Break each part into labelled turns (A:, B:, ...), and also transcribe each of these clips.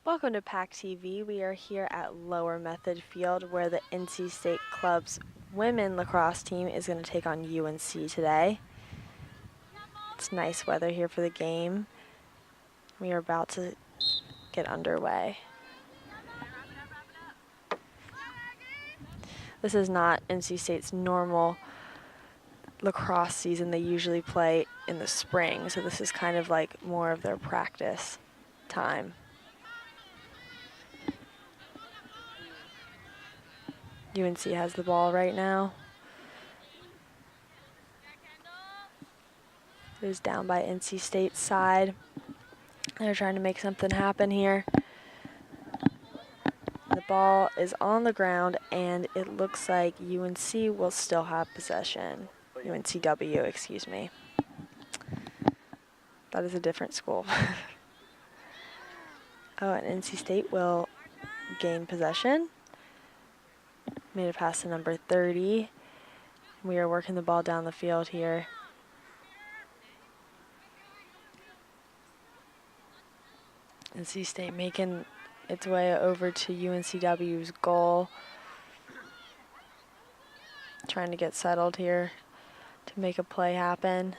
A: Welcome to PackTV. We are here at Lower Method Field where the NC State Club's women lacrosse team is going to take on UNC today. It's nice weather here for the game. We are about to get underway. This is not NC State's normal lacrosse season. They usually play in the spring, so this is kind of like more of their practice time. UNC has the ball right now. It is down by NC State's side. They're trying to make something happen here. The ball is on the ground, and it looks like UNC will still have possession. UNCW, excuse me. That is a different school. Oh, and NC State will gain possession. Made a pass to number 30. We are working the ball down the field here. NC State making its way over to UNCW's goal. Trying to get settled here to make a play happen.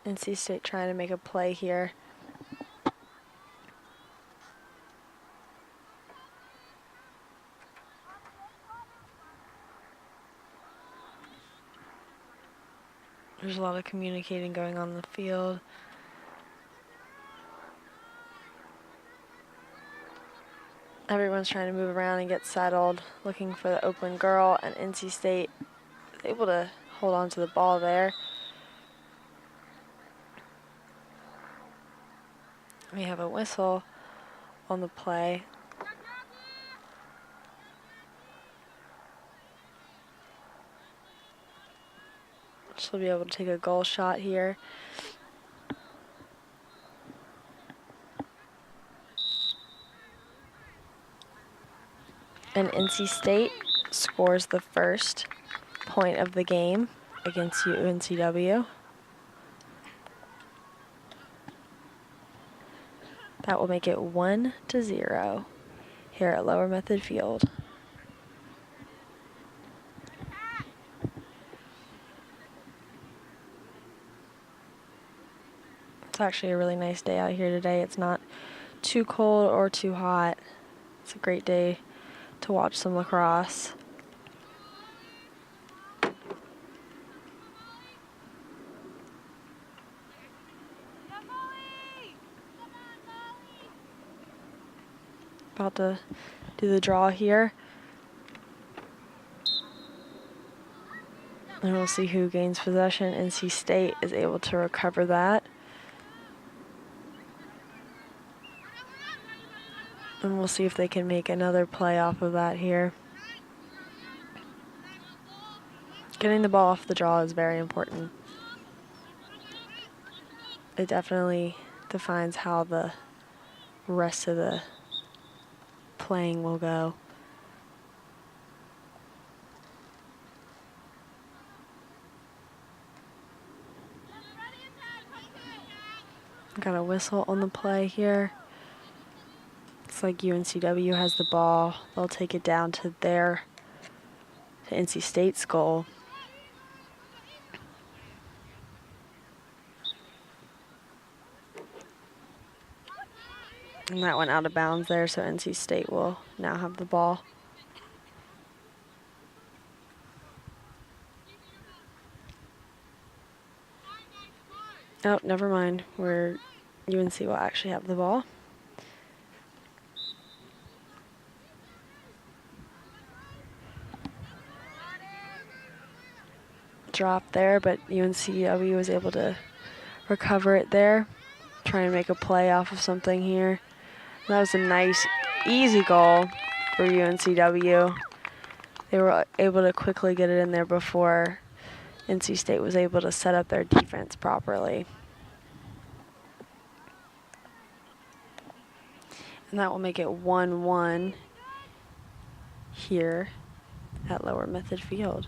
A: NC State trying to make a play here. There's a lot of communicating going on in the field. Everyone's trying to move around and get settled, looking for the open girl, and NC State is able to hold on to the ball there. We have a whistle on the play. She'll be able to take a goal shot here. And NC State scores the first point of the game against UNCW. That will make it 1-0 here at Lower Method Field. It's actually a really nice day out here today. It's not too cold or too hot. It's a great day to watch some lacrosse. About to do the draw here. And we'll see who gains possession. NC State is able to recover that. And we'll see if they can make another play off of that here. Getting the ball off the draw is very important. It definitely defines how the rest of the playing will go. Got a whistle on the play here. Looks like UNCW has the ball. They'll take it down to NC State's goal. And that went out of bounds there, so NC State will now have the ball. Oh, never mind. UNC will actually have the ball. Drop there, but UNCW was able to recover it there. Trying to make a play off of something here. That was a nice, easy goal for UNCW. They were able to quickly get it in there before NC State was able to set up their defense properly. And that will make it 1-1 here at Lower Method Field.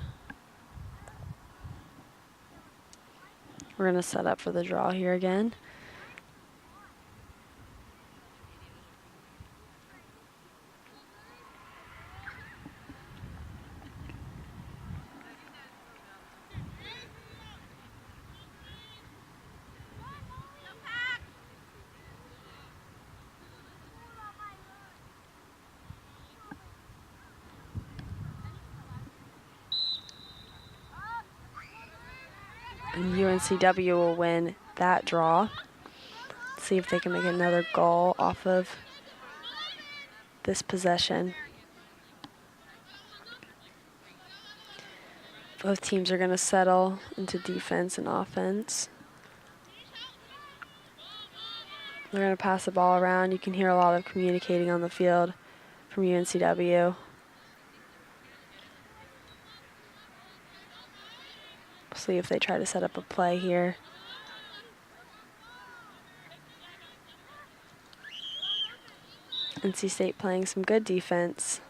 A: We're going to set up for the draw here again. And UNCW will win that draw. See if they can make another goal off of this possession. Both teams are going to settle into defense and offense. They're going to pass the ball around. You can hear a lot of communicating on the field from UNCW. We'll see if they try to set up a play here. NC State playing some good defense.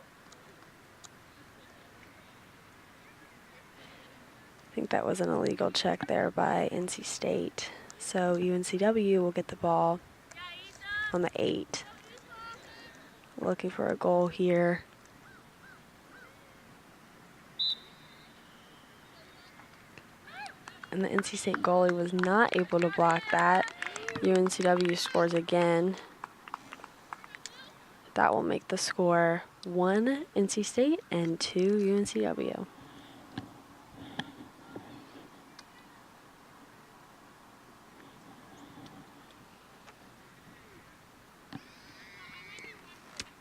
A: I think that was an illegal check there by NC State. So UNCW will get the ball on the 8. Looking for a goal here. And the NC State goalie was not able to block that. UNCW scores again. That will make the score 1 NC State and 2 UNCW.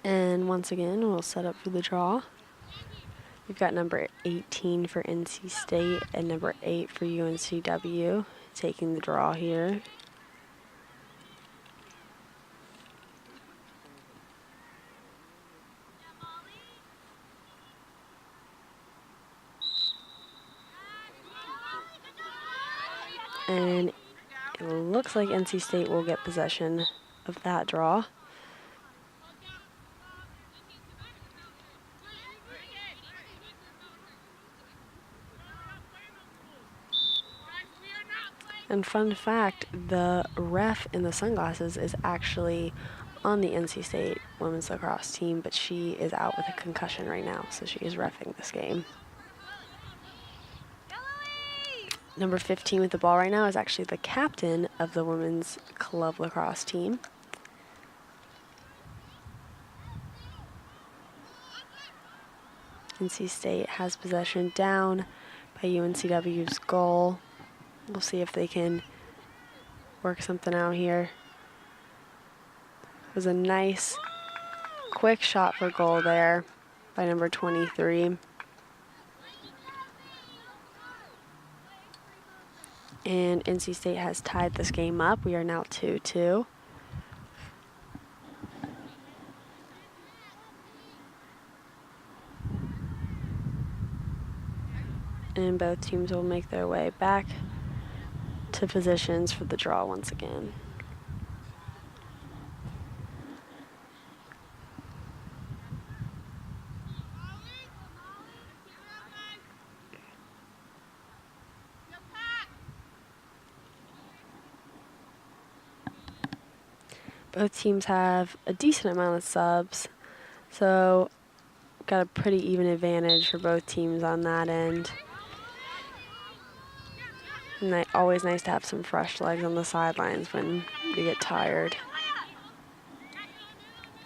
A: And once again, we'll set up for the draw. We've got number 18 for NC State and number 8 for UNCW taking the draw here. And it looks like NC State will get possession of that draw. And fun fact, the ref in the sunglasses is actually on the NC State women's lacrosse team, but she is out with a concussion right now, so she is reffing this game. Number 15 with the ball right now is actually the captain of the women's club lacrosse team. NC State has possession down by UNCW's goal. We'll see if they can work something out here. It was a nice, quick shot for goal there by number 23. And NC State has tied this game up. We are now 2-2. And both teams will make their way back to positions for the draw once again. Both teams have a decent amount of subs, so got a pretty even advantage for both teams on that end. And always nice to have some fresh legs on the sidelines when you get tired.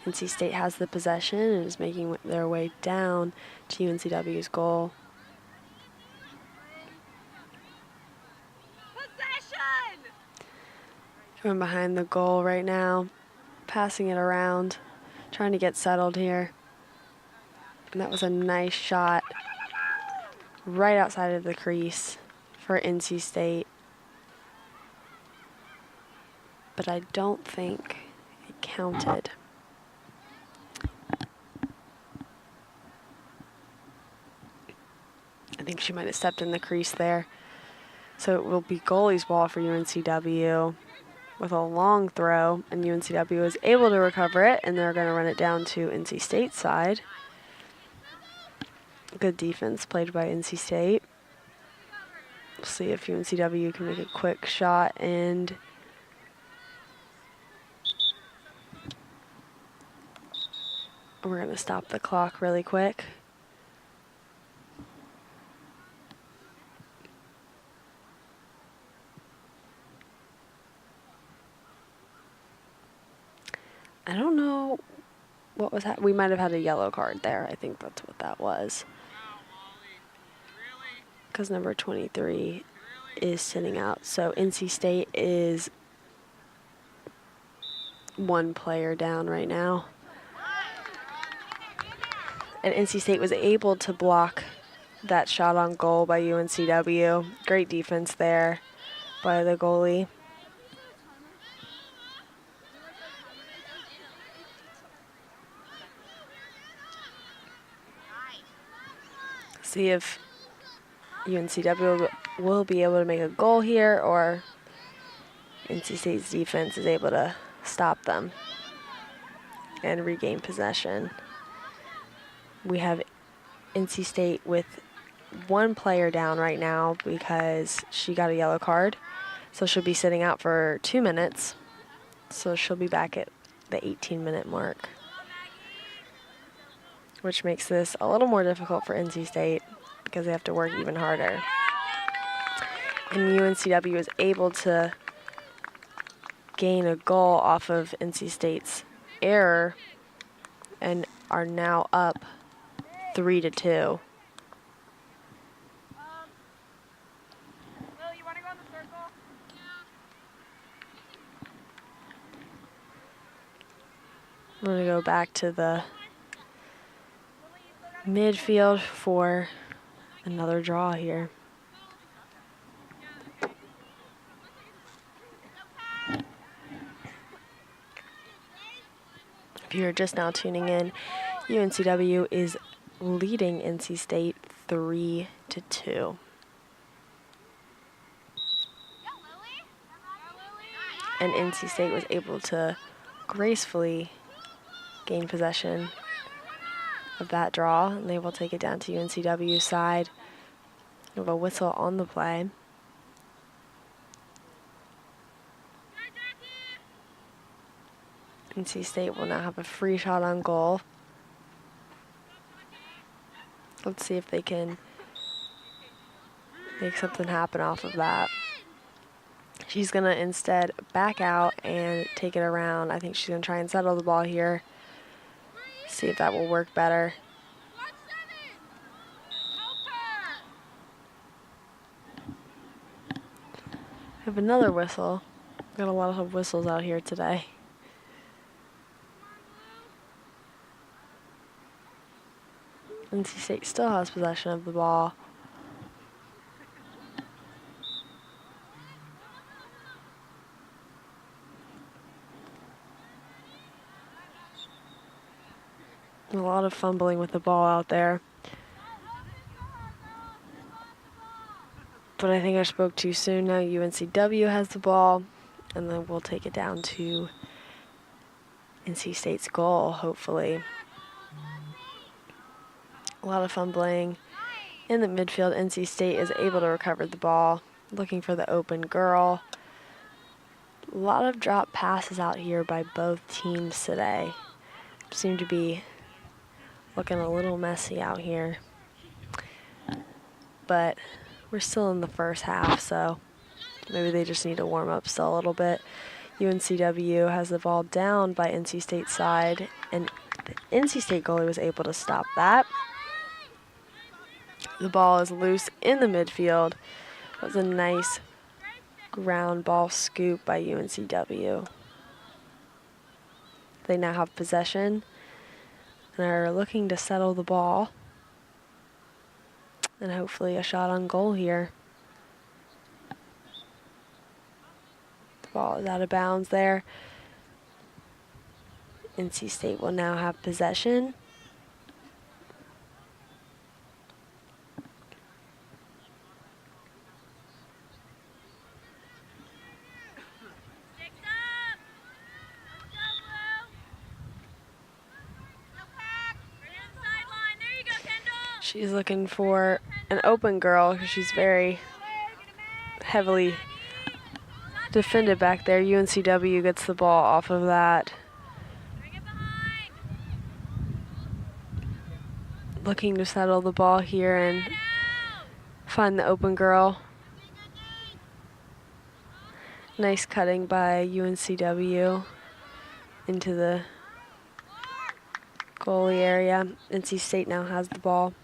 A: NC State has the possession and is making their way down to UNCW's goal. Coming behind the goal right now, passing it around, trying to get settled here. And that was a nice shot right outside of the crease for NC State. But I don't think it counted. I think she might have stepped in the crease there. So it will be goalie's ball for UNCW with a long throw, and UNCW is able to recover it, and they're going to run it down to NC State's side. Good defense played by NC State. We'll see if UNCW can make a quick shot, and we're going to stop the clock really quick. I don't know what was that. We might have had a yellow card there. I think that's what that was. Because number 23 is sitting out. So NC State is one player down right now. And NC State was able to block that shot on goal by UNCW. Great defense there by the goalie. See if UNCW will be able to make a goal here, or NC State's defense is able to stop them and regain possession. We have NC State with one player down right now because she got a yellow card. So she'll be sitting out for 2 minutes. So she'll be back at the 18-minute mark, which makes this a little more difficult for NC State because they have to work even harder. And UNCW is able to gain a goal off of NC State's error and are now up 3-2. I'm going to go back to the midfield for another draw here. If you're just now tuning in, UNCW is leading NC State 3-2. And NC State was able to gracefully gain possession of that draw, and they will take it down to UNCW's side. We have a whistle on the play. NC State will now have a free shot on goal. Let's see if they can make something happen off of that. She's going to instead back out and take it around. I think she's going to try and settle the ball here. See if that will work better. We have another whistle. Got a lot of whistles out here today. NC State still has possession of the ball. A lot of fumbling with the ball out there. But I think I spoke too soon. Now UNCW has the ball, and then we'll take it down to NC State's goal, hopefully. A lot of fumbling in the midfield. NC State is able to recover the ball, looking for the open girl. A lot of drop passes out here by both teams today. Seem to be looking a little messy out here. But we're still in the first half, so maybe they just need to warm up still a little bit. UNCW has the ball down by NC State's side, and the NC State goalie was able to stop that. The ball is loose in the midfield. That was a nice ground ball scoop by UNCW. They now have possession and are looking to settle the ball. And hopefully a shot on goal here. The ball is out of bounds there. NC State will now have possession. She's looking for an open girl because she's very heavily defended back there. UNCW gets the ball off of that. Looking to settle the ball here and find the open girl. Nice cutting by UNCW into the goalie area. NC State now has the ball.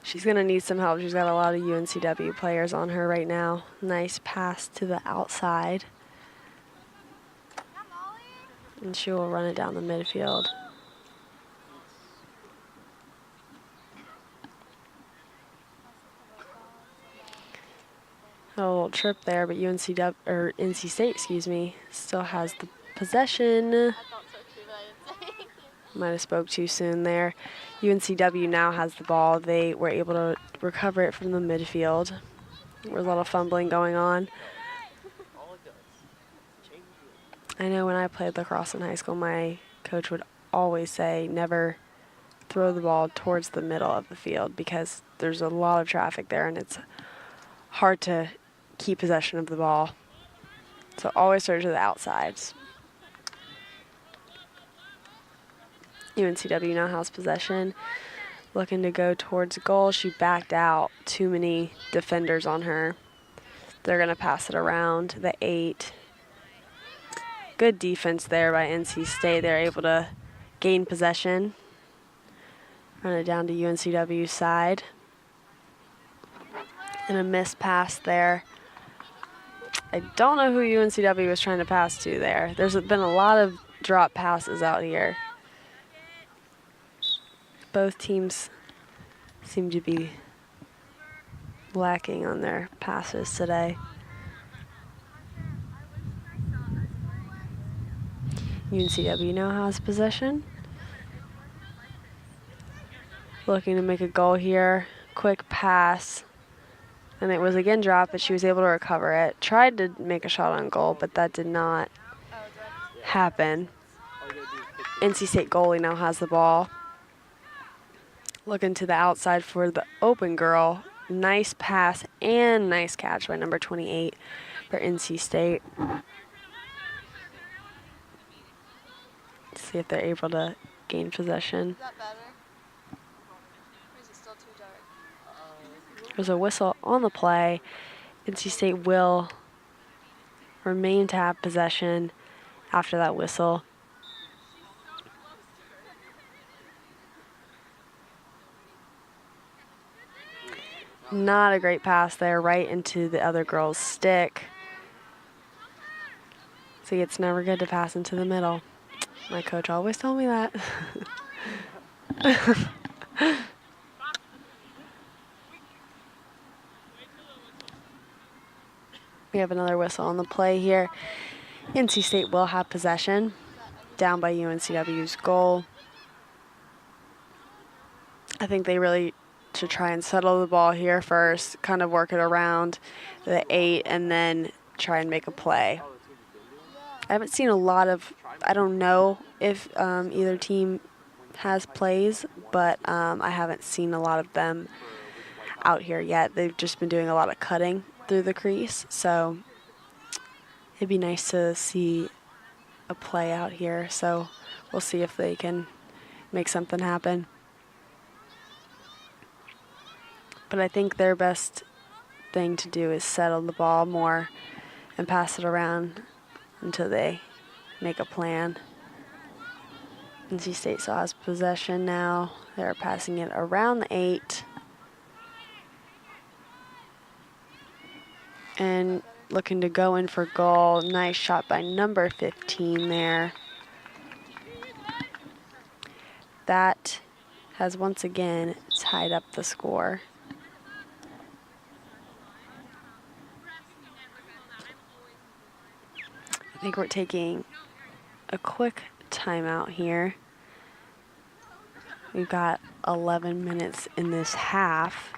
A: She's going to need some help. She's got a lot of UNCW players on her right now. Nice pass to the outside. And she will run it down the midfield. A little trip there, but NC State, excuse me, still has the possession. Might have spoke too soon there. UNCW now has the ball. They were able to recover it from the midfield. There was a lot of fumbling going on. I know when I played lacrosse in high school, my coach would always say never throw the ball towards the middle of the field because there's a lot of traffic there and it's hard to keep possession of the ball. So always throw to the outsides. UNCW now has possession. Looking to go towards goal. She backed out. Too many defenders on her. They're going to pass it around the 8. Good defense there by NC State. They're able to gain possession. Run it down to UNCW's side. And a missed pass there. I don't know who UNCW was trying to pass to there. There's been a lot of drop passes out here. Both teams seem to be lacking on their passes today. UNCW now has possession. Looking to make a goal here. Quick pass. And it was again dropped, but she was able to recover it. Tried to make a shot on goal, but that did not happen. NC State goalie now has the ball. Looking to the outside for the open girl. Nice pass and nice catch by number 28 for NC State. Let's see if they're able to gain possession.
B: Is that better? Or is it still too dark?
A: There's a whistle on the play. NC State will remain to have possession after that whistle. Not a great pass there, right into the other girl's stick. See, it's never good to pass into the middle. My coach always told me that. We have another whistle on the play here. NC State will have possession, down by UNCW's goal. I think they really should try and settle the ball here first, kind of work it around the 8, and then try and make a play. I haven't seen a lot of, I don't know if either team has plays, but I haven't seen a lot of them out here yet. They've just been doing a lot of cutting through the crease, so it'd be nice to see a play out here. So we'll see if they can make something happen. But I think their best thing to do is settle the ball more and pass it around until they make a plan. NC State still has possession now. They're passing it around the 8. And looking to go in for goal. Nice shot by number 15 there. That has once again tied up the score. I think we're taking a quick timeout here. We've got 11 minutes in this half,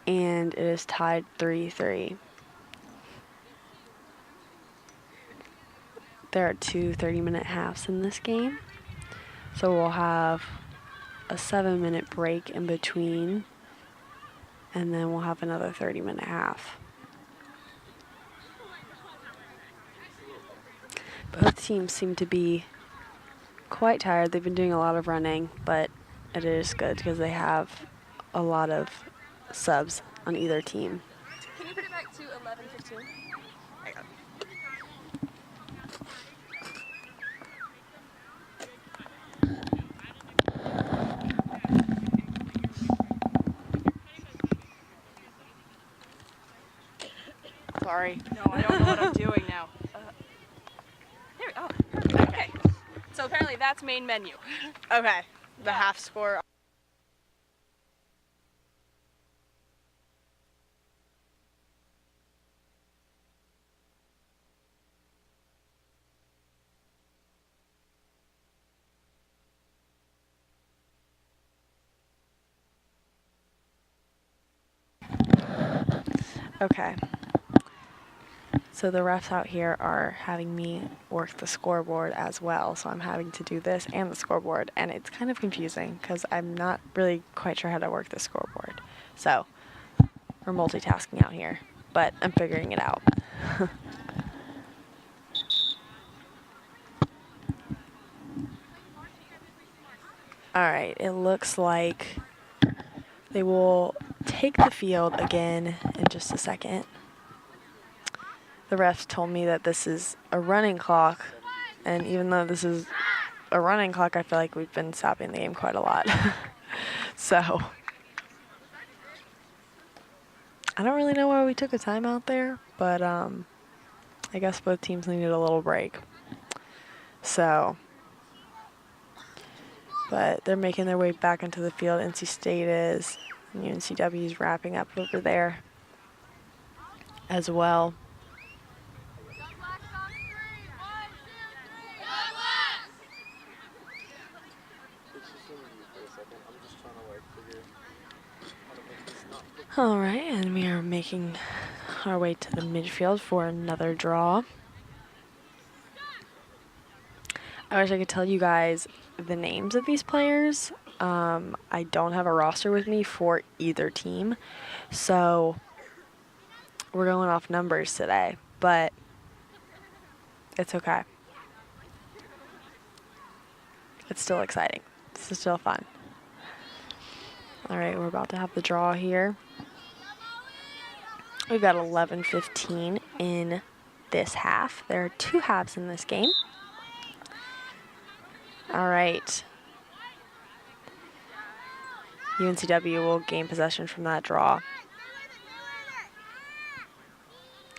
A: and it is tied 3-3. There are 2 30-minute halves in this game, so we'll have a 7-minute break in between, and then we'll have another 30-minute half. Both teams seem to be quite tired. They've been doing a lot of running, but it is good because they have a lot of subs on either team.
B: Can you put it back to 11:15? I got it.
A: Sorry.
B: No, I don't know what I'm doing now. There we go. Oh, okay. So apparently that's main menu.
A: Okay. The half score. Okay. So the refs out here are having me work the scoreboard as well. So I'm having to do this and the scoreboard, and it's kind of confusing because I'm not really quite sure how to work the scoreboard. So we're multitasking out here, but I'm figuring it out. All right, it looks like they will take the field again in just a second. The refs told me that this is a running clock, and even though this is a running clock, I feel like we've been stopping the game quite a lot. So I don't really know why we took a timeout there, but I guess both teams needed a little break. So, but they're making their way back into the field. NC State is, and UNCW is wrapping up over there as well. All right, and we are making our way to the midfield for another draw. I wish I could tell you guys the names of these players. I don't have a roster with me for either team, so we're going off numbers today, but it's okay. It's still exciting. This is still fun. All right, we're about to have the draw here. We've got 11:15 in this half. There are 2 halves in this game. All right. UNCW will gain possession from that draw.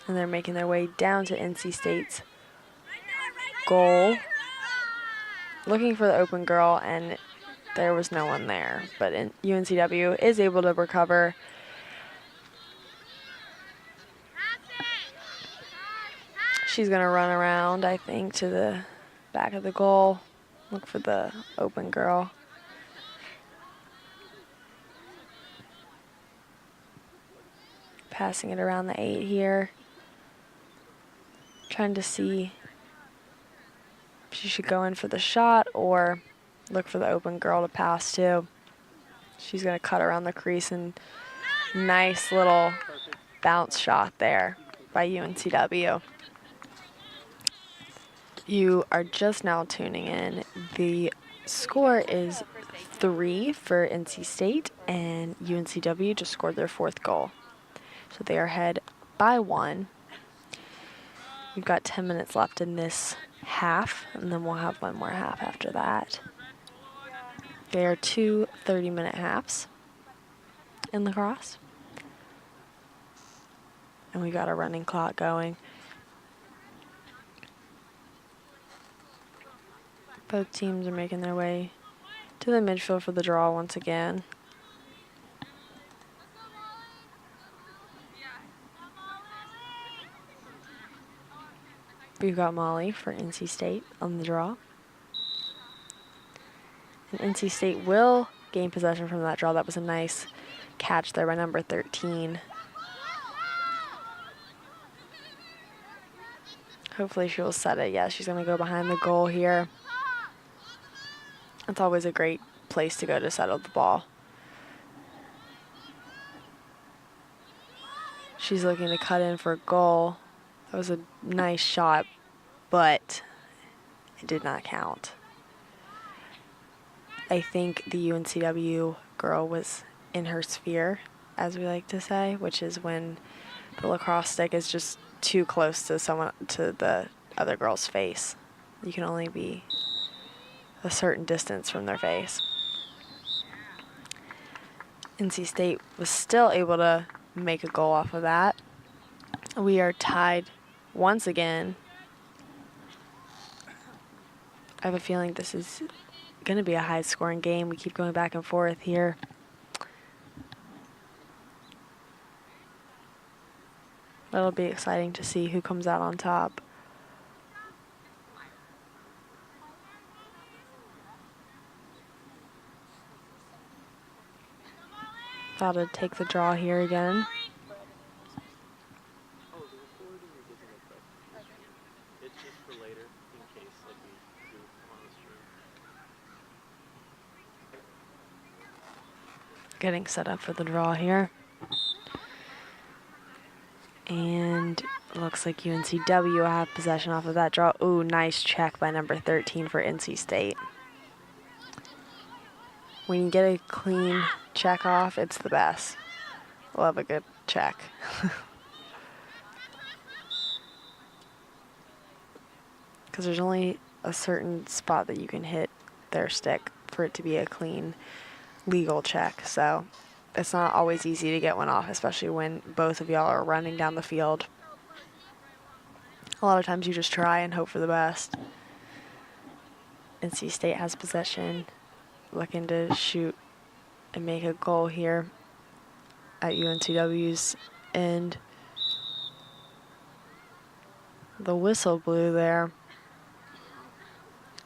A: And they're making their way down to NC State's goal. Looking for the open girl, and there was no one there. But UNCW is able to recover. She's going to run around, I think, to the back of the goal. Look for the open girl. Passing it around the 8 here. Trying to see if she should go in for the shot or look for the open girl to pass to. She's going to cut around the crease, and nice little bounce shot there by UNCW. You are just now tuning in. The score is 3 for NC State, and UNCW just scored their 4th goal. So they are ahead by 1. We've got 10 minutes left in this half, and then we'll have one more half after that. There are 2 30-minute halves in lacrosse. And we got a running clock going. Both teams are making their way to the midfield for the draw once again. We've got Molly for NC State on the draw. And NC State will gain possession from that draw. That was a nice catch there by number 13. Hopefully she will set it. Yeah, she's going to go behind the goal here. It's always a great place to go to settle the ball. She's looking to cut in for a goal. That was a nice shot, but it did not count. I think the UNCW girl was in her sphere, as we like to say, which is when the lacrosse stick is just too close to the other girl's face. You can only be a certain distance from their face. NC State was still able to make a goal off of that. We are tied once again. I have a feeling this is going to be a high-scoring game. We keep going back and forth here. It'll be exciting to see who comes out on top. About to take the draw here again. Getting set up for the draw here. And looks like UNCW will have possession off of that draw. Ooh, nice check by number 13 for NC State. When you get a clean check off, it's the best. Love a good check. Because there's only a certain spot that you can hit their stick for it to be a clean, legal check. So it's not always easy to get one off, especially when both of y'all are running down the field. A lot of times you just try and hope for the best. NC State has possession, looking to shoot and make a goal here at UNCW's end. The whistle blew there.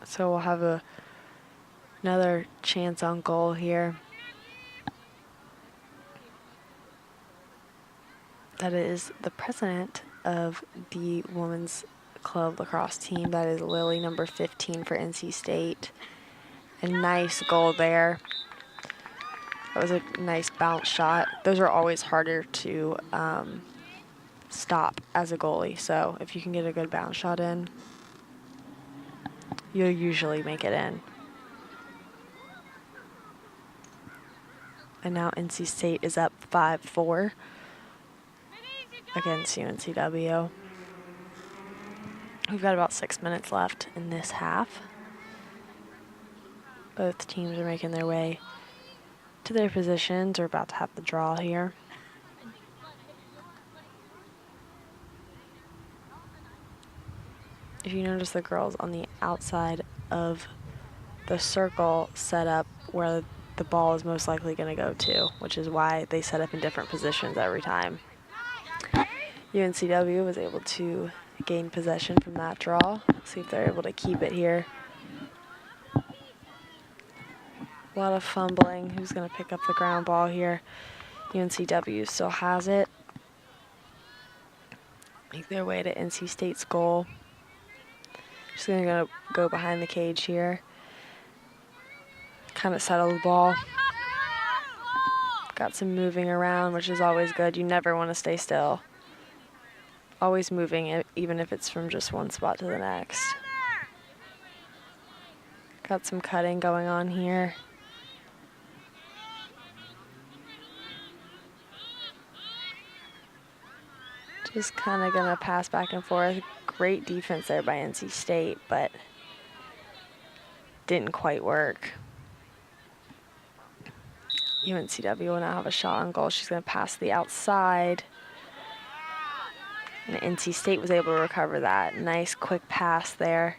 A: So we'll have another chance on goal here. That is the president of the women's club lacrosse team. That is Lily, number 15 for NC State. A nice goal there. That was a nice bounce shot. Those are always harder to stop as a goalie. So if you can get a good bounce shot in, you'll usually make it in. And now NC State is up 5-4 against UNCW. We've got about 6 minutes left in this half. Both teams are making their way to their positions. We're about to have the draw here. If you notice, the girls on the outside of the circle set up where the ball is most likely going to go to, which is why they set up in different positions every time. UNCW was able to gain possession from that draw. See if they're able to keep it here. A lot of fumbling. Who's going to pick up the ground ball here? UNCW still has it. Make their way to NC State's goal. Just going to go behind the cage here. Kind of settle the ball. Got some moving around, which is always good. You never want to stay still. Always moving, even if it's from just one spot to the next. Got some cutting going on here. Just kind of going to pass back and forth. Great defense there by NC State, but didn't quite work. UNCW will now have a shot on goal. She's going to pass the outside. And NC State was able to recover that. Nice quick pass there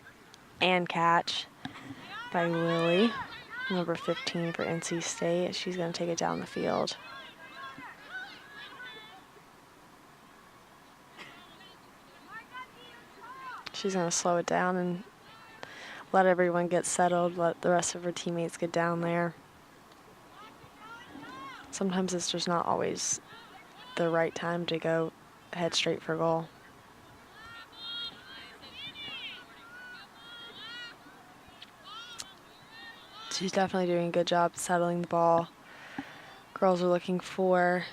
A: and catch by Lily, number 15 for NC State. She's going to take it down the field. She's going to slow it down and let everyone get settled, let the rest of her teammates get down there. Sometimes it's just not always the right time to go head straight for goal. She's definitely doing a good job settling the ball. Girls are looking for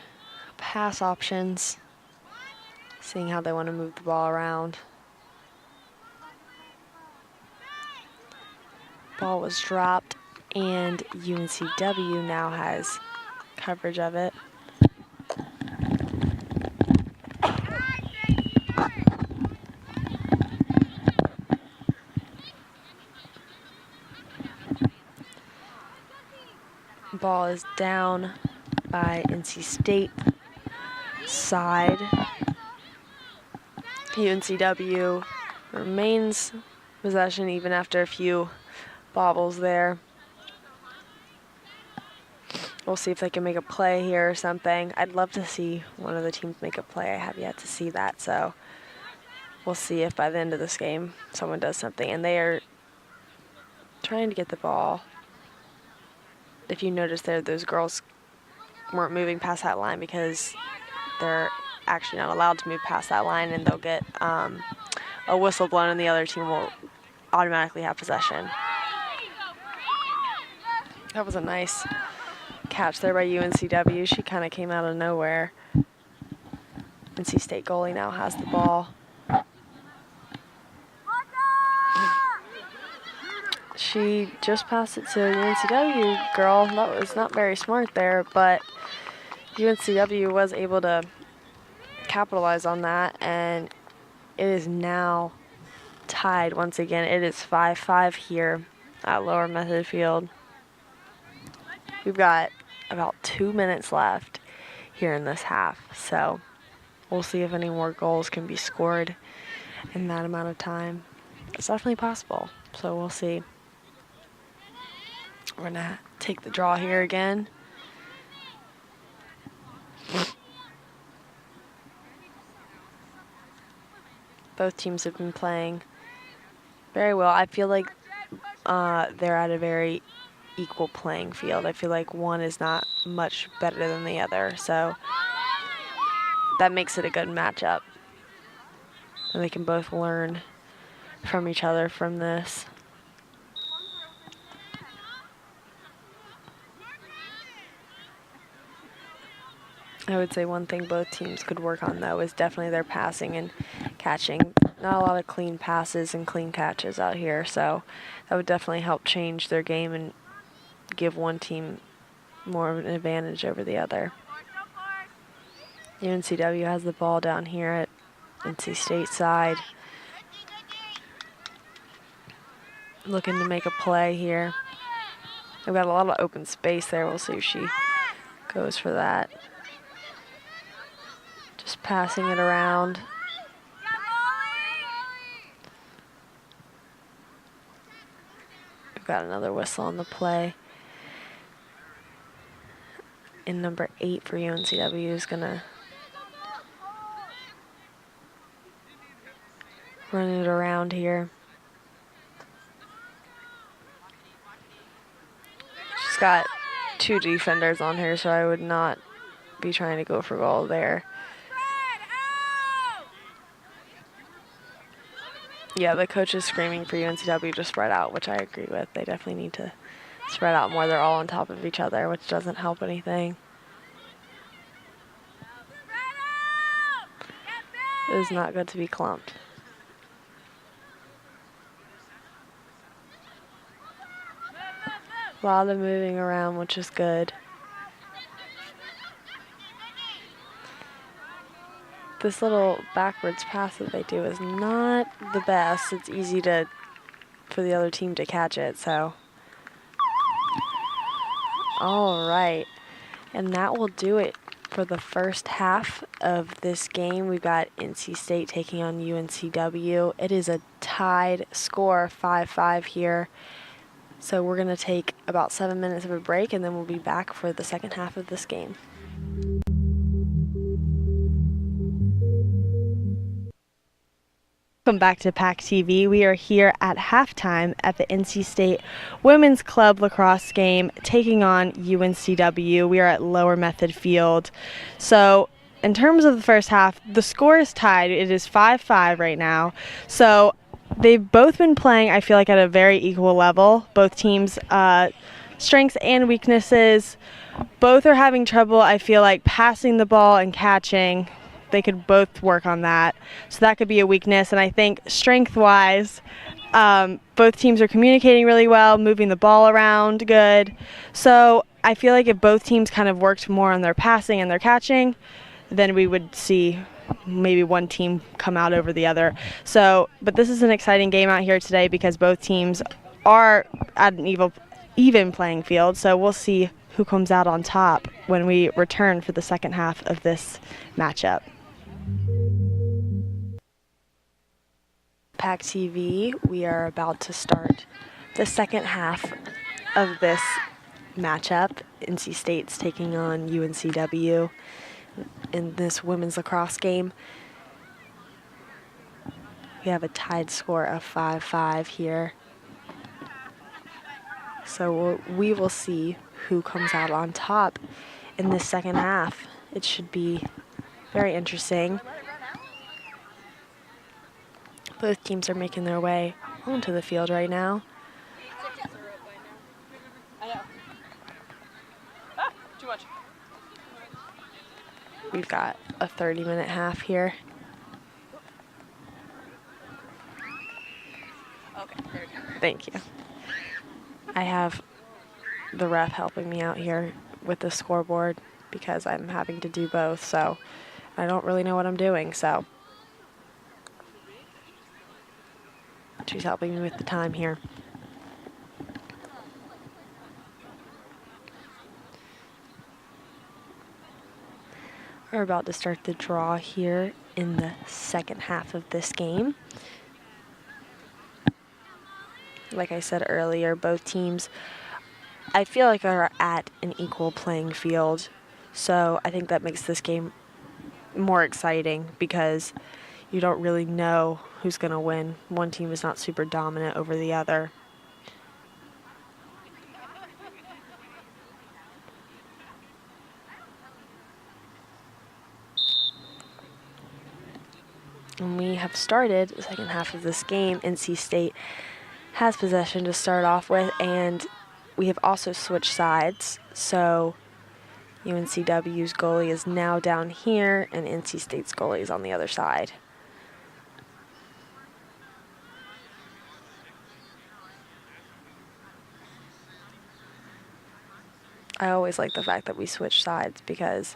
A: pass options, seeing how they want to move the ball around. Ball was dropped, and UNCW now has coverage of it. Ball is down by NC State side. UNCW remains possession even after a few bobbles there. We'll see if they can make a play here or something. I'd love to see one of the teams make a play. I have yet to see that, so we'll see if by the end of this game someone does something. And they are trying to get the ball. If you notice there, those girls weren't moving past that line because they're actually not allowed to move past that line, and they'll get a whistle blown and the other team will automatically have possession. That was a nice catch there by UNCW. She kind of came out of nowhere. NC State goalie now has the ball. She just passed it to UNCW girl. That was not very smart there, but UNCW was able to capitalize on that, and it is now tied once again. It is 5-5 here at Lower Method Field. We've got about 2 minutes left here in this half, so we'll see if any more goals can be scored in that amount of time. It's definitely possible, so we'll see. We're gonna take the draw here again. Both teams have been playing very well. I feel like they're at a very equal playing field. I feel like one is not much better than the other, so that makes it a good matchup. And they can both learn from each other from this. I would say one thing both teams could work on, though, is definitely their passing and catching. Not a lot of clean passes and clean catches out here, so that would definitely help change their game and give one team more of an advantage over the other. UNCW has the ball down here at NC State side. Looking to make a play here. They've got a lot of open space there. We'll see if she goes for that. Just passing it around. We've got another whistle on the play. And number 8 for UNCW is gonna run it around here. She's got 2 defenders on her, so I would not be trying to go for goal there. Yeah, the coach is screaming for UNCW to spread out, which I agree with. They definitely need to spread out more. They're all on top of each other, which doesn't help anything. It is not good to be clumped. A lot of moving around, which is good. This little backwards pass that they do is not the best. It's easy for the other team to catch it, so. All right, and that will do it for the first half of this game. We've got NC State taking on UNCW. It is a tied score, 5-5 here. So we're gonna take about 7 minutes of a break, and then we'll be back for the second half of this game. Welcome back to PackTV. We are here at halftime at the NC State Women's Club lacrosse game taking on UNCW. We are at Lower Method Field. So in terms of the first half, the score is tied. It is 5-5 right now. So they've both been playing, I feel like, at a very equal level. Both teams, strengths and weaknesses. Both are having trouble, I feel like, passing the ball and catching. They could both work on that. So that could be a weakness. And I think strength-wise, both teams are communicating really well, moving the ball around good. So I feel like if both teams kind of worked more on their passing and their catching, then we would see maybe one team come out over the other. So, but this is an exciting game out here today because both teams are at an even playing field. So we'll see who comes out on top when we return for the second half of this matchup. PackTV, we are about to start the second half of this matchup. NC State's taking on UNCW in this women's lacrosse game. We have a tied score of 5-5 here. So we will see who comes out on top in this second half. It should be very interesting. Both teams are making their way onto the field right now.
B: Too much.
A: We've got a 30-minute half here.
B: Okay, there we go.
A: Thank you. I have the ref helping me out here with the scoreboard because I'm having to do both, so I don't really know what I'm doing, so she's helping me with the time here. We're about to start the draw here in the second half of this game. Like I said earlier, both teams, I feel like, are at an equal playing field. So I think that makes this game more exciting because you don't really know who's going to win. One team is not super dominant over the other. And we have started the second half of this game. NC State has possession to start off with, and we have also switched sides. So UNCW's goalie is now down here, and NC State's goalie is on the other side. I always like the fact that we switch sides because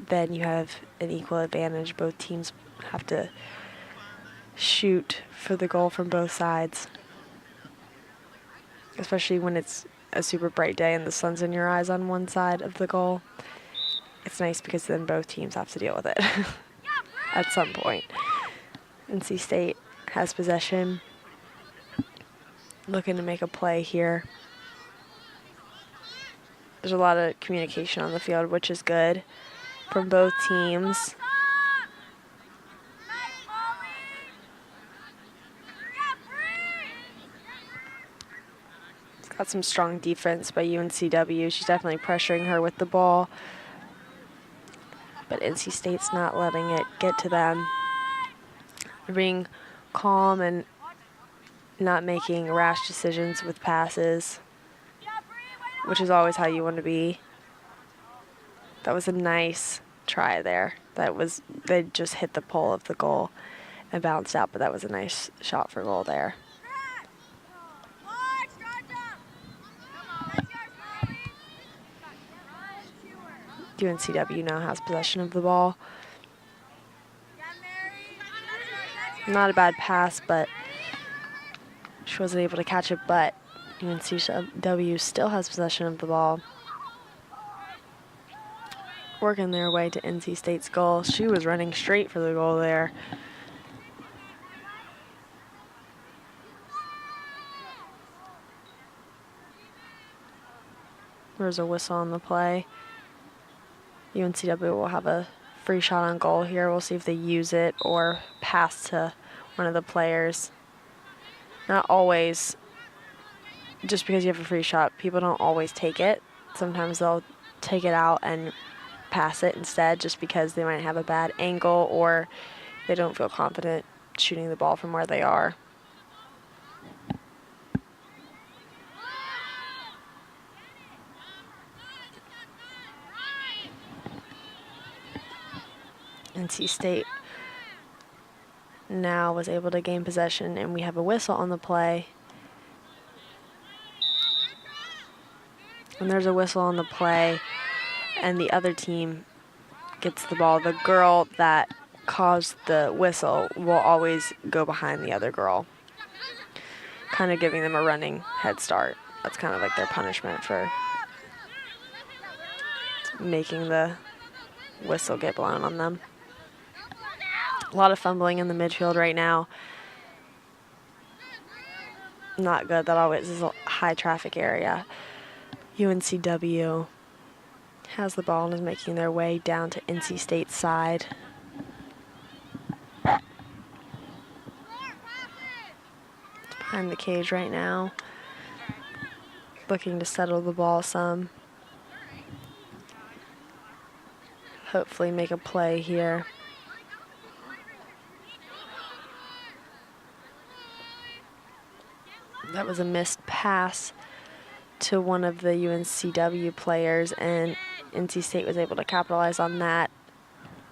A: then you have an equal advantage. Both teams have to shoot for the goal from both sides, especially when it's a super bright day and the sun's in your eyes on one side of the goal. It's nice because then both teams have to deal with it at some point. NC State has possession, looking to make a play here. There's a lot of communication on the field, which is good from both teams. It's got some strong defense by UNCW. She's definitely pressuring her with the ball, but NC State's not letting it get to them. They're being calm and not making rash decisions with passes, which is always how you want to be. That was a nice try there. They just hit the pole of the goal and bounced out, but that was a nice shot for goal there. UNCW now has possession of the ball. Not a bad pass, but she wasn't able to catch it, but UNCW still has possession of the ball. Working their way to NC State's goal. She was running straight for the goal there. There's a whistle on the play. UNCW will have a free shot on goal here. We'll see if they use it or pass to one of the players. Not always, just because you have a free shot, people don't always take it. Sometimes they'll take it out and pass it instead just because they might have a bad angle or they don't feel confident shooting the ball from where they are. NC State now was able to gain possession, and we have a whistle on the play. When there's a whistle on the play and the other team gets the ball, the girl that caused the whistle will always go behind the other girl, kind of giving them a running head start. That's kind of like their punishment for making the whistle get blown on them. A lot of fumbling in the midfield right now. Not good. That always is a high traffic area. UNCW has the ball and is making their way down to NC State's side. It's behind the cage right now, looking to settle the ball some. Hopefully make a play here. That was a missed pass to one of the UNCW players, and NC State was able to capitalize on that.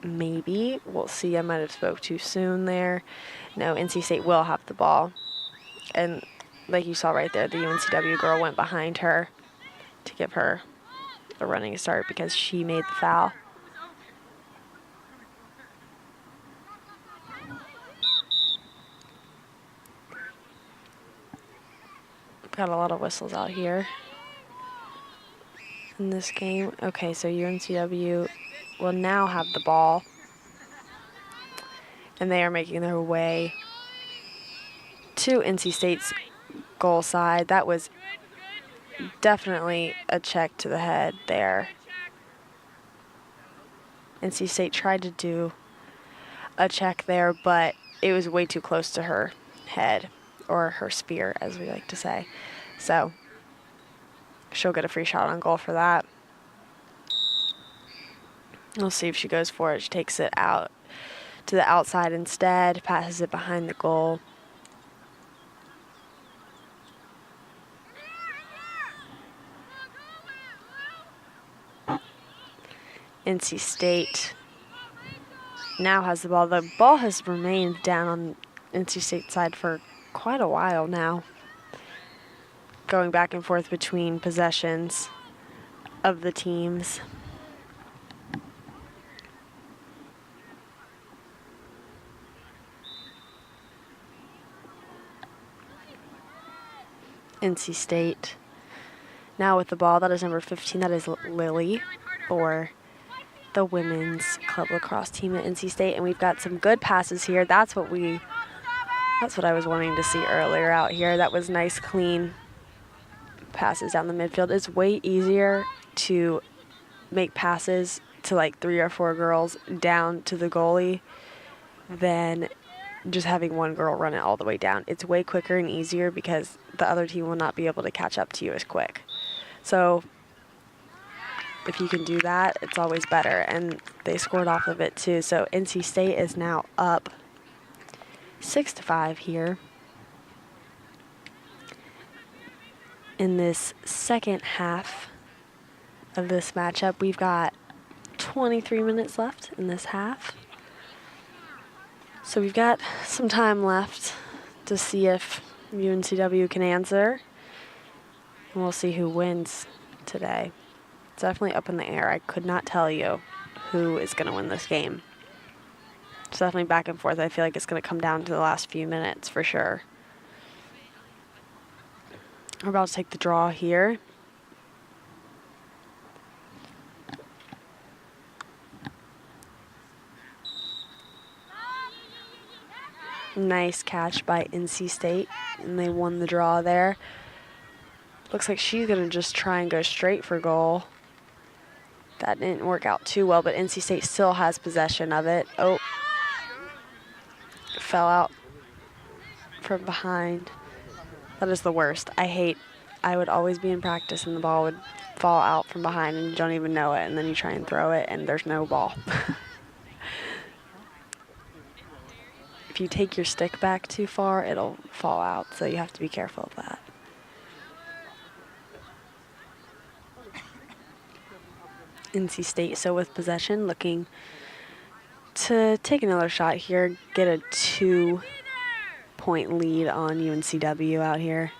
A: Maybe. We'll see. I might have spoke too soon there. No, NC State will have the ball. And like you saw right there, the UNCW girl went behind her to give her a running start because she made the foul. Got a lot of whistles out here in this game. Okay, so UNCW will now have the ball, and they are making their way to NC State's goal side. That was definitely a check to the head there. NC State tried to do a check there, but it was way too close to her head, or her spear, as we like to say. So she'll get a free shot on goal for that. We'll see if she goes for it. She takes it out to the outside instead, passes it behind the goal. NC State now has the ball. The ball has remained down on NC State's side for quite a while now, going back and forth between possessions of the teams. NC State now with the ball. That is number 15. That is Lily for the women's club lacrosse team at NC State. And we've got some good passes here. That's what I was wanting to see earlier out here. That was nice, clean passes down the midfield. It's way easier to make passes to like 3 or 4 girls down to the goalie than just having one girl run it all the way down. It's way quicker and easier because the other team will not be able to catch up to you as quick. So if you can do that, it's always better. And they scored off of it too. So NC State is now up 6-5 here in this second half of this matchup. We've got 23 minutes left in this half. So we've got some time left to see if UNCW can answer. And we'll see who wins today. It's definitely up in the air. I could not tell you who is going to win this game. It's definitely back and forth. I feel like it's going to come down to the last few minutes for sure. We're about to take the draw here. Nice catch by NC State, and they won the draw there. Looks like she's going to just try and go straight for goal. That didn't work out too well, but NC State still has possession of it. Oh, fell out from behind. That is the worst. I would always be in practice and the ball would fall out from behind and you don't even know it, and then you try and throw it and there's no ball. if you take your stick back too far, it'll fall out, so you have to be careful of that. NC State, so with possession, looking to take another shot here, get a 2-point lead on UNCW out here.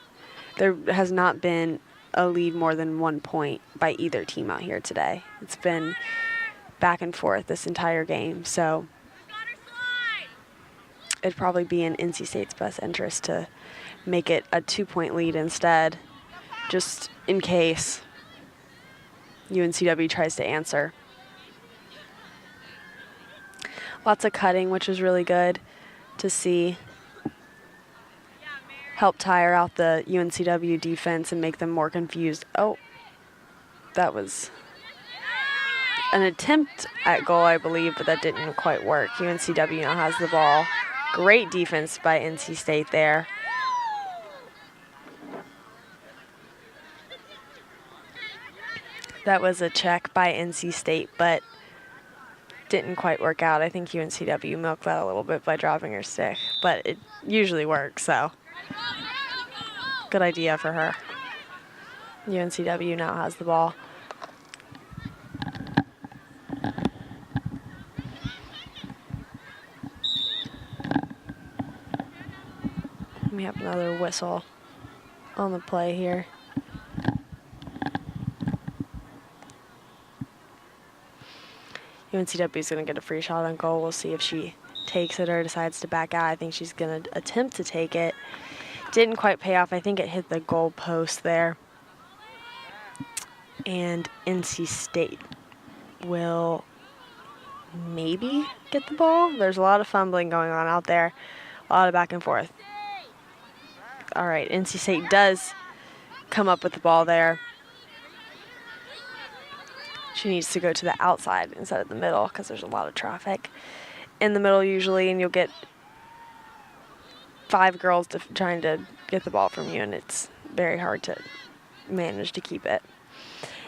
A: There has not been a lead more than 1 point by either team out here today. It's been back and forth this entire game, so it'd probably be in NC State's best interest to make it a 2-point lead instead, just in case UNCW tries to answer. Lots of cutting, which is really good to see. Help tire out the UNCW defense and make them more confused. Oh, that was an attempt at goal, I believe, but that didn't quite work. UNCW now has the ball. Great defense by NC State there. That was a check by NC State, but didn't quite work out. I think UNCW milked that a little bit by dropping her stick, but it usually works, so good idea for her. UNCW now has the ball. We have another whistle on the play here. UNCW is going to get a free shot on goal. We'll see if she takes it or decides to back out. I think she's going to attempt to take it. Didn't quite pay off. I think it hit the goal post there. And NC State will maybe get the ball. There's a lot of fumbling going on out there. A lot of back and forth. All right, NC State does come up with the ball there. She needs to go to the outside instead of the middle because there's a lot of traffic in the middle usually, and you'll get 5 girls trying to get the ball from you, and it's very hard to manage to keep it.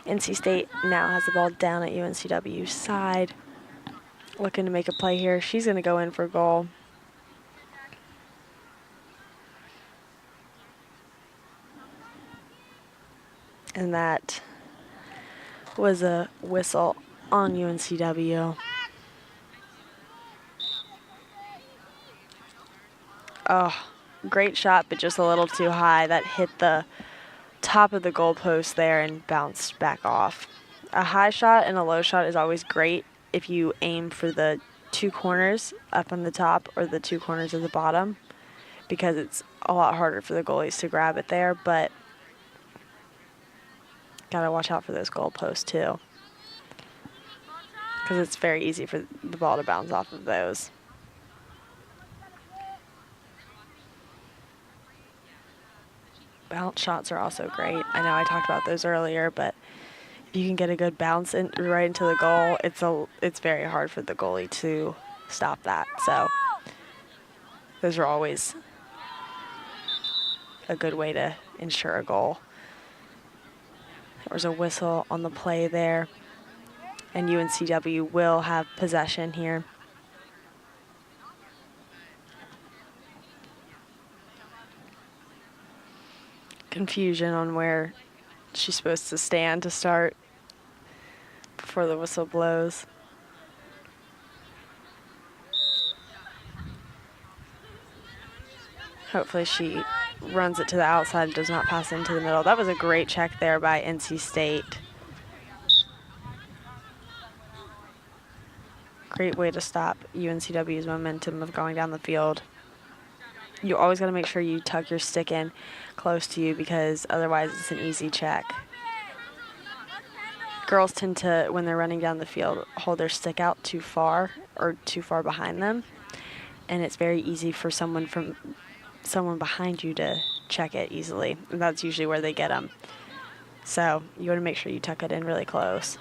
A: NC State now has the ball down at UNCW's side, looking to make a play here. She's going to go in for a goal. And that was a whistle on UNCW. Oh, great shot, but just a little too high. That hit the top of the goalpost there and bounced back off. A high shot and a low shot is always great if you aim for the 2 corners up on the top or the 2 corners at the bottom, because it's a lot harder for the goalies to grab it there, but gotta watch out for those goalposts too, because it's very easy for the ball to bounce off of those. Bounce shots are also great. I know I talked about those earlier, but if you can get a good bounce right into the goal, it's very hard for the goalie to stop that. So those are always a good way to ensure a goal. There was a whistle on the play there, and UNCW will have possession here. Confusion on where she's supposed to stand to start before the whistle blows. Hopefully she runs it to the outside and does not pass into the middle. That was a great check there by NC State. Great way to stop UNCW's momentum of going down the field. You always got to make sure you tuck your stick in close to you, because otherwise it's an easy check. Girls tend to, when they're running down the field, hold their stick out too far or too far behind them, and it's very easy for someone behind you to check it easily. And that's usually where they get them. So you want to make sure you tuck it in really close.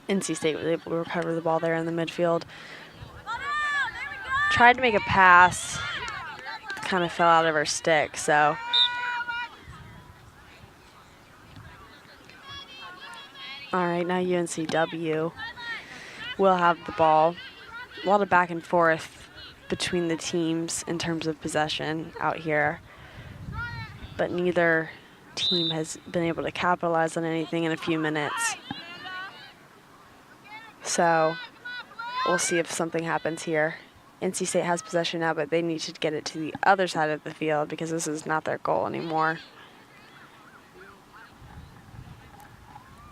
A: NC State was able to recover the ball there in the midfield. Tried to make a pass, kind of fell out of her stick, so all right, now UNCW will have the ball. A lot of back and forth between the teams in terms of possession out here, but neither team has been able to capitalize on anything in a few minutes. So we'll see if something happens here. NC State has possession now, but they need to get it to the other side of the field because this is not their goal anymore.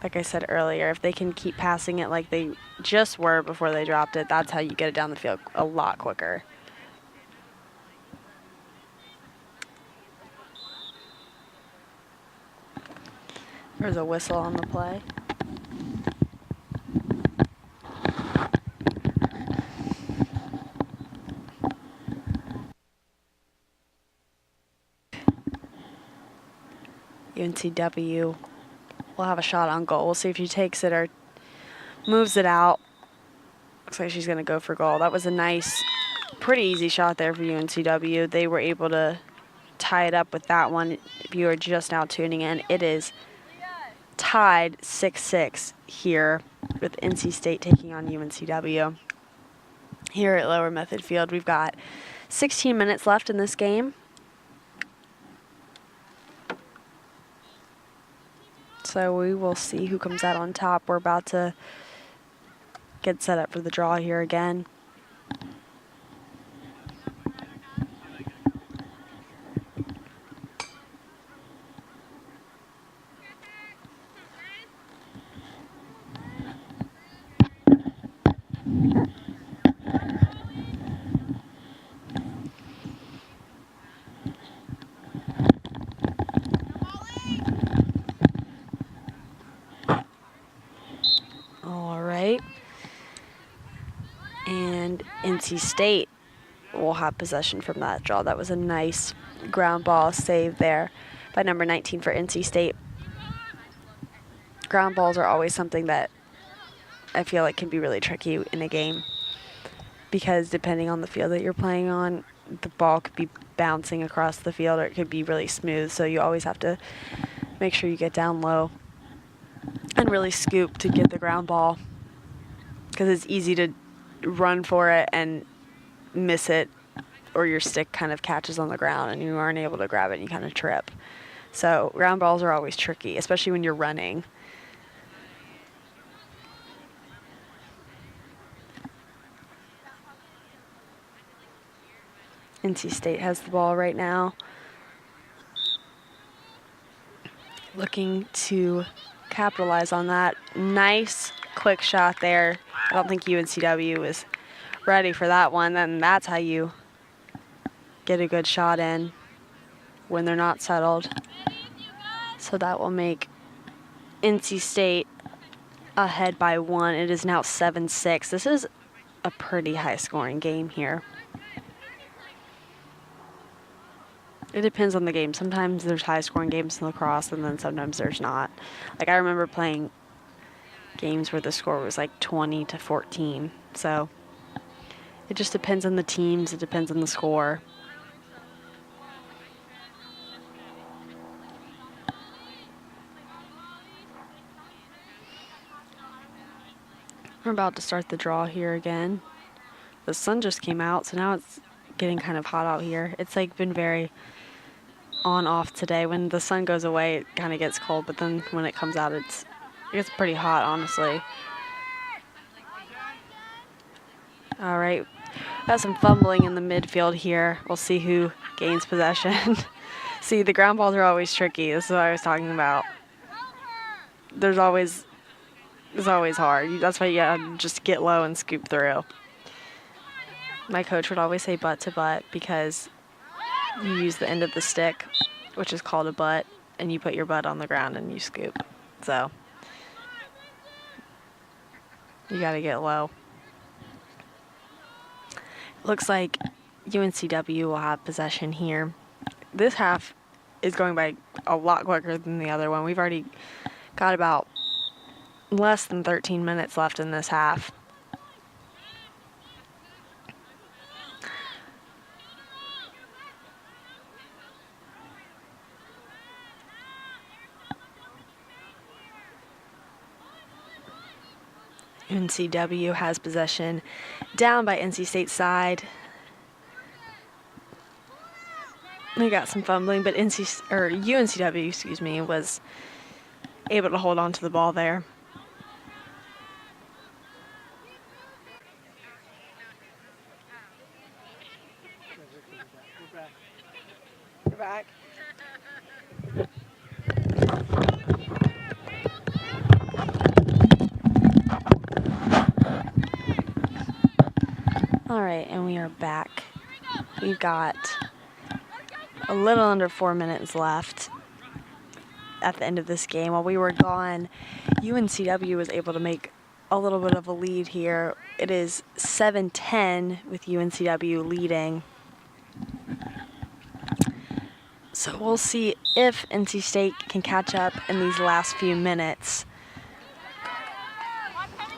A: Like I said earlier, if they can keep passing it like they just were before they dropped it, that's how you get it down the field a lot quicker. There's a whistle on the play. UNCW will have a shot on goal. We'll see if she takes it or moves it out. Looks like she's going to go for goal. That was a nice, pretty easy shot there for UNCW. They were able to tie it up with that one. If you are just now tuning in, it is tied 6-6 here with NC State taking on UNCW. Here at Lower Method Field, we've got 16 minutes left in this game. So we will see who comes out on top. We're about to get set up for the draw here again. And NC State will have possession from that draw. That was a nice ground ball save there by number 19 for NC State. Ground balls are always something that I feel like can be really tricky in a game because depending on the field that you're playing on, the ball could be bouncing across the field or it could be really smooth. So you always have to make sure you get down low and really scoop to get the ground ball because it's easy to run for it and miss it, or your stick kind of catches on the ground and you aren't able to grab it and you kind of trip. So ground balls are always tricky, especially when you're running. NC State has the ball right now, looking to capitalize on that. Nice quick shot there. I don't think UNCW is ready for that one. Then that's how you get a good shot in when they're not settled. So that will make NC State ahead by 1. It is now 7-6. This is a pretty high scoring game here. It depends on the game. Sometimes there's high scoring games in lacrosse and then sometimes there's not. Like I remember playing games where the score was like 20-14. So it just depends on the teams. It depends on the score. We're about to start the draw here again. The sun just came out, so now it's getting kind of hot out here. It's like been very on off today. When the sun goes away, it kind of gets cold, but then when it comes out, it gets pretty hot, honestly. All right, got some fumbling in the midfield here. We'll see who gains possession. See, the ground balls are always tricky. This is what I was talking about. It's always hard. That's why you gotta just get low and scoop through. My coach would always say butt to butt because you use the end of the stick, which is called a butt, and you put your butt on the ground and you scoop. So you gotta get low. Looks like UNCW will have possession here. This half is going by a lot quicker than the other one. We've already got about less than 13 minutes left in this half. UNCW has possession down by NC State side. We got some fumbling, but UNCW, was able to hold on to the ball there.
B: We're back.
A: All right, and we are back. We've got a little under 4 minutes left at the end of this game. While we were gone, UNCW was able to make a little bit of a lead here. It is 7-10 with UNCW leading. So we'll see if NC State can catch up in these last few minutes.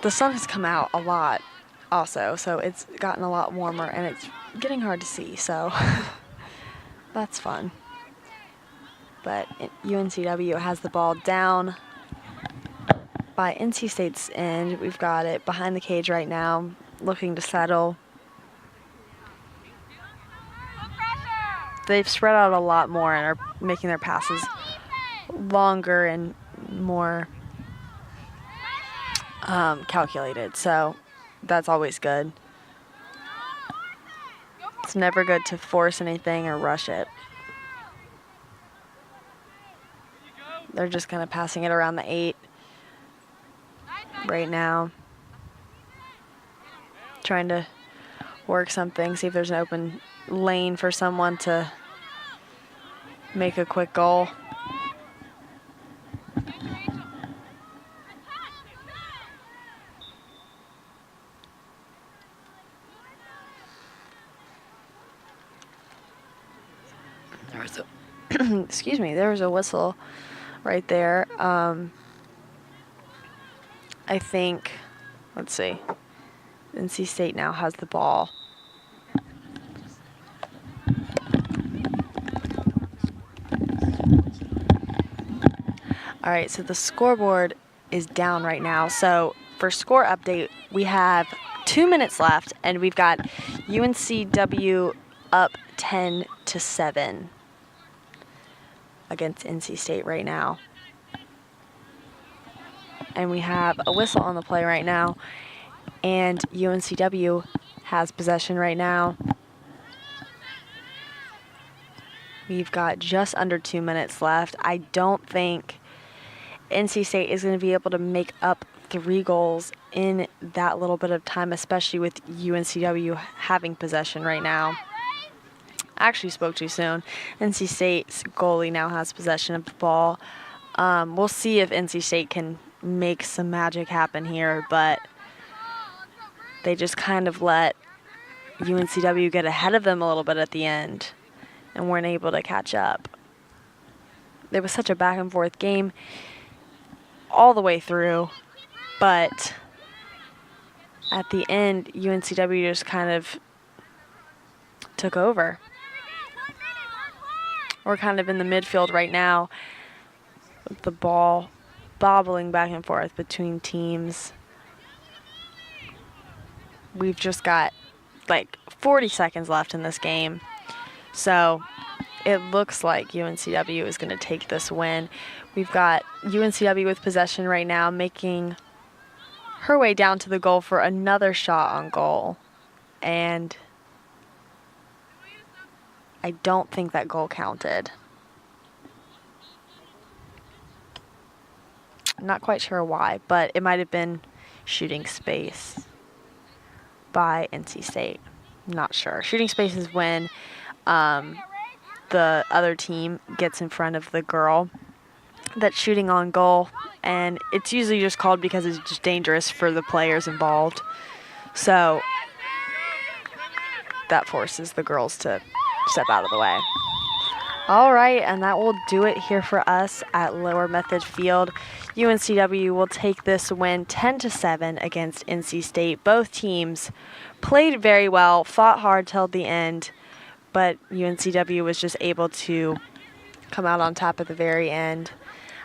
A: The sun has come out a lot also, so it's gotten a lot warmer and it's getting hard to see, so that's fun. But UNCW has the ball down by NC State's end. We've got it behind the cage right now, looking to settle. They've spread out a lot more and are making their passes longer and more calculated, so that's always good. It's never good to force anything or rush it. They're just kind of passing it around the 8 right now. Trying to work something, see if there's an open lane for someone to make a quick goal. There was a excuse me, there was a whistle right there. I think, let's see, NC State now has the ball. All right, so the scoreboard is down right now. So for score update, we have 2 minutes left, and we've got UNCW up 10-7 against NC State right now. And we have a whistle on the play right now, and UNCW has possession right now. We've got just under 2 minutes left. I don't think NC State is going to be able to make up 3 goals in that little bit of time, especially with UNCW having possession right now. I actually spoke too soon. NC State's goalie now has possession of the ball. We'll see if NC State can make some magic happen here, but they just kind of let UNCW get ahead of them a little bit at the end and weren't able to catch up. It was such a back and forth game all the way through, but at the end, UNCW just kind of took over. We're kind of in the midfield right now with the ball bobbling back and forth between teams. We've just got like 40 seconds left in this game, so it looks like UNCW is going to take this win. We've got UNCW with possession right now, making her way down to the goal for another shot on goal. And I don't think that goal counted. I'm not quite sure why, but it might have been shooting space by NC State. I'm not sure. Shooting space is when the other team gets in front of the girl that's shooting on goal, and it's usually just called because it's just dangerous for the players involved. So that forces the girls to step out of the way. All right, and that will do it here for us at Lower Method Field. UNCW will take this win 10-7 against NC State. Both teams played very well, fought hard till the end, but UNCW was just able to come out on top at the very end.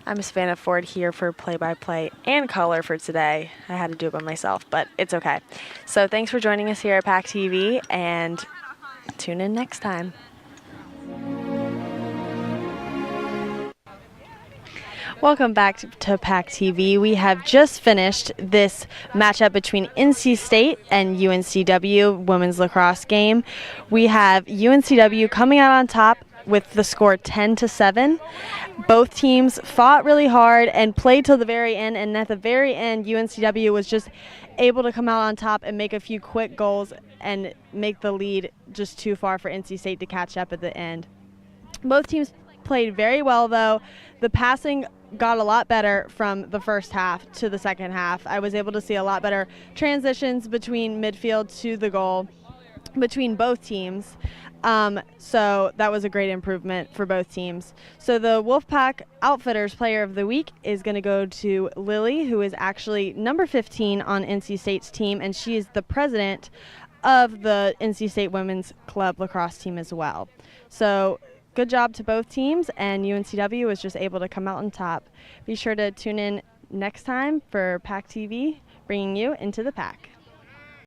A: I'm Savannah Ford here for play-by-play and color for today. I had to do it by myself, but it's okay. So thanks for joining us here at PackTV, and tune in next time. Welcome back to PackTV. We have just finished this matchup between NC State and UNCW women's lacrosse game. We have UNCW coming out on top with the score 10-7. Both teams fought really hard and played till the very end, and at the very end, UNCW was just able to come out on top and make a few quick goals and make the lead just too far for NC State to catch up at the end. Both teams played very well, though. The passing got a lot better from the first half to the second half. I was able to see a lot better transitions between midfield to the goal between both teams. So that was a great improvement for both teams. So the Wolfpack Outfitters Player of the Week is going to go to Lily, who is actually number 15 on NC State's team, and she is the president of the NC State Women's Club lacrosse team as well. So good job to both teams, and UNCW was just able to come out on top. Be sure to tune in next time for PackTV, bringing you Into the Pack.